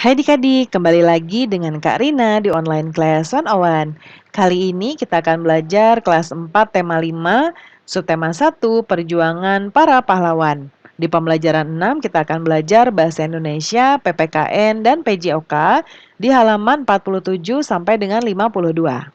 Hai adik-adik, kembali lagi dengan Kak Rina di online class 101. Kali ini kita akan belajar kelas 4 tema 5, subtema 1, perjuangan para pahlawan. Di pembelajaran 6 kita akan belajar bahasa Indonesia, PPKN, dan PJOK di halaman 47 sampai dengan 52.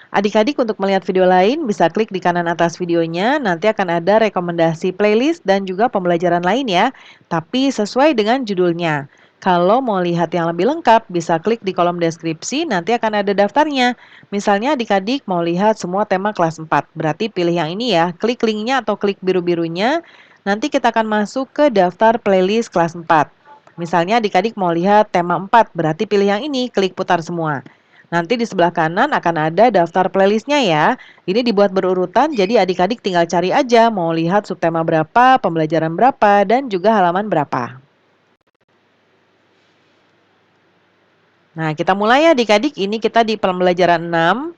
Adik-adik untuk melihat video lain bisa klik di kanan atas videonya, nanti akan ada rekomendasi playlist dan juga pembelajaran lain ya, tapi sesuai dengan judulnya. Kalau mau lihat yang lebih lengkap, bisa klik di kolom deskripsi, nanti akan ada daftarnya. Misalnya adik-adik mau lihat semua tema kelas 4, berarti pilih yang ini ya, klik linknya atau klik biru-birunya, nanti kita akan masuk ke daftar playlist kelas 4. Misalnya adik-adik mau lihat tema 4, berarti pilih yang ini, klik putar semua. Nanti di sebelah kanan akan ada daftar playlistnya ya. Ini dibuat berurutan, jadi adik-adik tinggal cari aja mau lihat subtema berapa, pembelajaran berapa, dan juga halaman berapa. Nah, kita mulai ya adik-adik. Ini kita di pembelajaran 6.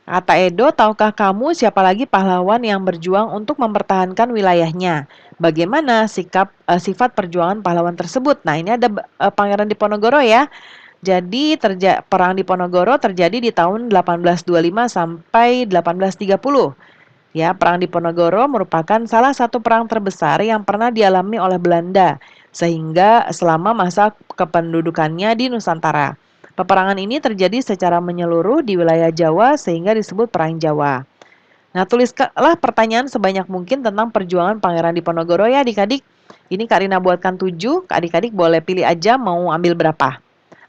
Kata Edo, tahukah kamu siapa lagi pahlawan yang berjuang untuk mempertahankan wilayahnya? Bagaimana sifat perjuangan pahlawan tersebut? Nah, ini ada Pangeran Diponegoro ya. Jadi perang Diponegoro terjadi di tahun 1825 sampai 1830. Ya, perang Diponegoro merupakan salah satu perang terbesar yang pernah dialami oleh Belanda sehingga selama masa kependudukannya di Nusantara. Peperangan ini terjadi secara menyeluruh di wilayah Jawa sehingga disebut Perang Jawa. Nah, tuliskanlah pertanyaan sebanyak mungkin tentang perjuangan Pangeran Diponegoro ya adik-adik. Ini Kak Rina buatkan 7, adik-adik boleh pilih aja mau ambil berapa.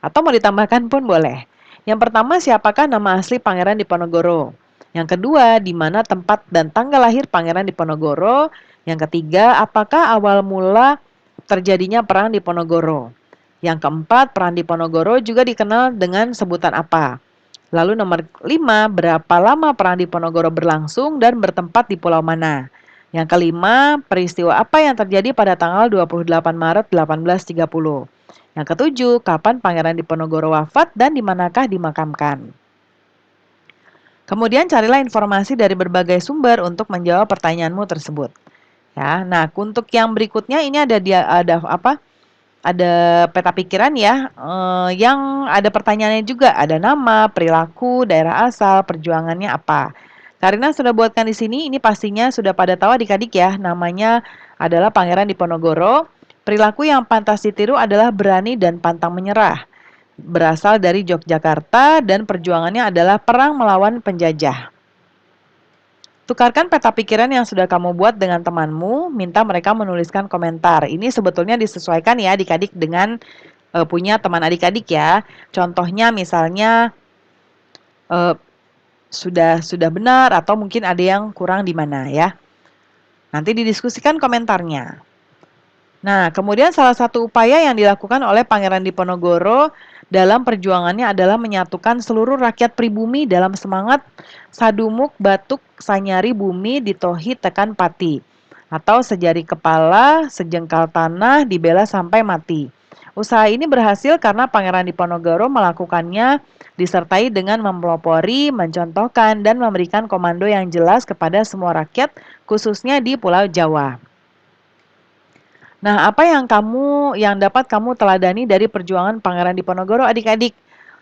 Atau mau ditambahkan pun boleh. Yang pertama, siapakah nama asli Pangeran Diponegoro? Yang kedua, di mana tempat dan tanggal lahir Pangeran Diponegoro? Yang ketiga, apakah awal mula terjadinya perang Diponegoro? Yang keempat, perang Diponegoro juga dikenal dengan sebutan apa? Lalu nomor 5, berapa lama perang Diponegoro berlangsung dan bertempat di pulau mana? Yang kelima, peristiwa apa yang terjadi pada tanggal 28 Maret 1830? Yang ketujuh, kapan Pangeran Diponegoro wafat dan di manakah dimakamkan? Kemudian carilah informasi dari berbagai sumber untuk menjawab pertanyaanmu tersebut. Ya, nah untuk yang berikutnya ini ada apa? Ada peta pikiran ya, yang ada pertanyaannya juga, ada nama, perilaku, daerah asal, perjuangannya apa. Karina sudah buatkan di sini, ini pastinya sudah pada tahu adik-adik ya, namanya adalah Pangeran Diponegoro. Perilaku yang pantas ditiru adalah berani dan pantang menyerah. Berasal dari Yogyakarta dan perjuangannya adalah perang melawan penjajah. Tukarkan peta pikiran yang sudah kamu buat dengan temanmu, minta mereka menuliskan komentar. Ini sebetulnya disesuaikan ya adik-adik dengan punya teman adik-adik ya. Contohnya misalnya uh, sudah benar atau mungkin ada yang kurang di mana ya. Nanti didiskusikan komentarnya. Nah, kemudian salah satu upaya yang dilakukan oleh Pangeran Diponegoro dalam perjuangannya adalah menyatukan seluruh rakyat pribumi dalam semangat sadumuk batuk sanyari bumi ditohi tekan pati, atau sejari kepala sejengkal tanah dibela sampai mati. Usaha ini berhasil karena Pangeran Diponegoro melakukannya disertai dengan mempelopori, mencontohkan, dan memberikan komando yang jelas kepada semua rakyat, khususnya di Pulau Jawa. Nah, apa yang dapat kamu teladani dari perjuangan Pangeran Diponegoro adik-adik?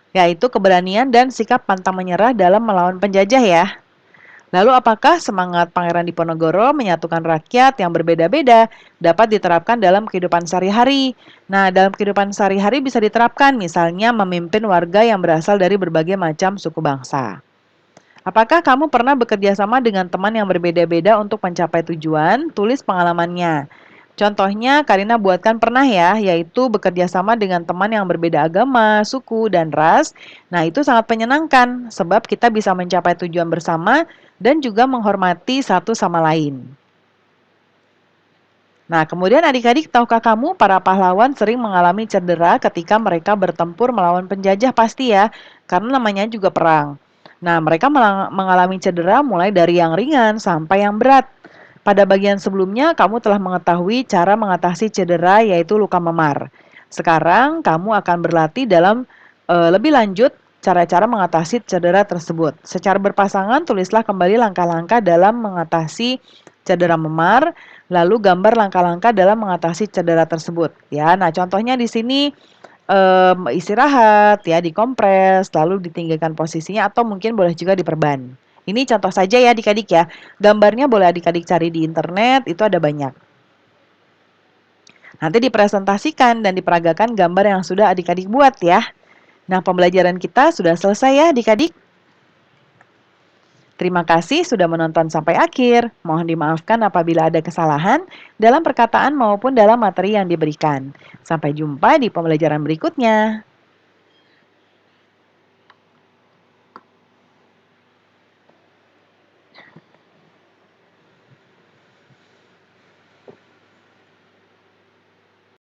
Yaitu keberanian dan sikap pantang menyerah dalam melawan penjajah ya. Lalu apakah semangat Pangeran Diponegoro menyatukan rakyat yang berbeda-beda dapat diterapkan dalam kehidupan sehari-hari? Nah, dalam kehidupan sehari-hari bisa diterapkan misalnya memimpin warga yang berasal dari berbagai macam suku bangsa. Apakah kamu pernah bekerja sama dengan teman yang berbeda-beda untuk mencapai tujuan? Tulis pengalamannya. Contohnya, Karina buatkan pernah ya, yaitu bekerja sama dengan teman yang berbeda agama, suku, dan ras. Nah, itu sangat menyenangkan, sebab kita bisa mencapai tujuan bersama dan juga menghormati satu sama lain. Nah, kemudian adik-adik, tahukah kamu para pahlawan sering mengalami cedera ketika mereka bertempur melawan penjajah pasti ya, karena namanya juga perang. Nah, mereka mengalami cedera mulai dari yang ringan sampai yang berat. Pada bagian sebelumnya, kamu telah mengetahui cara mengatasi cedera yaitu luka memar. Sekarang, kamu akan berlatih dalam lebih lanjut cara-cara mengatasi cedera tersebut. Secara berpasangan, tulislah kembali langkah-langkah dalam mengatasi cedera memar. Lalu gambar langkah-langkah dalam mengatasi cedera tersebut ya. Nah, contohnya di sini istirahat ya, dikompres, lalu ditinggikan posisinya atau mungkin boleh juga diperban. Ini contoh saja ya adik-adik ya. Gambarnya boleh adik-adik cari di internet, itu ada banyak. Nanti dipresentasikan dan diperagakan gambar yang sudah adik-adik buat ya. Nah, pembelajaran kita sudah selesai ya adik-adik. Terima kasih sudah menonton sampai akhir. Mohon dimaafkan apabila ada kesalahan dalam perkataan maupun dalam materi yang diberikan. Sampai jumpa di pembelajaran berikutnya.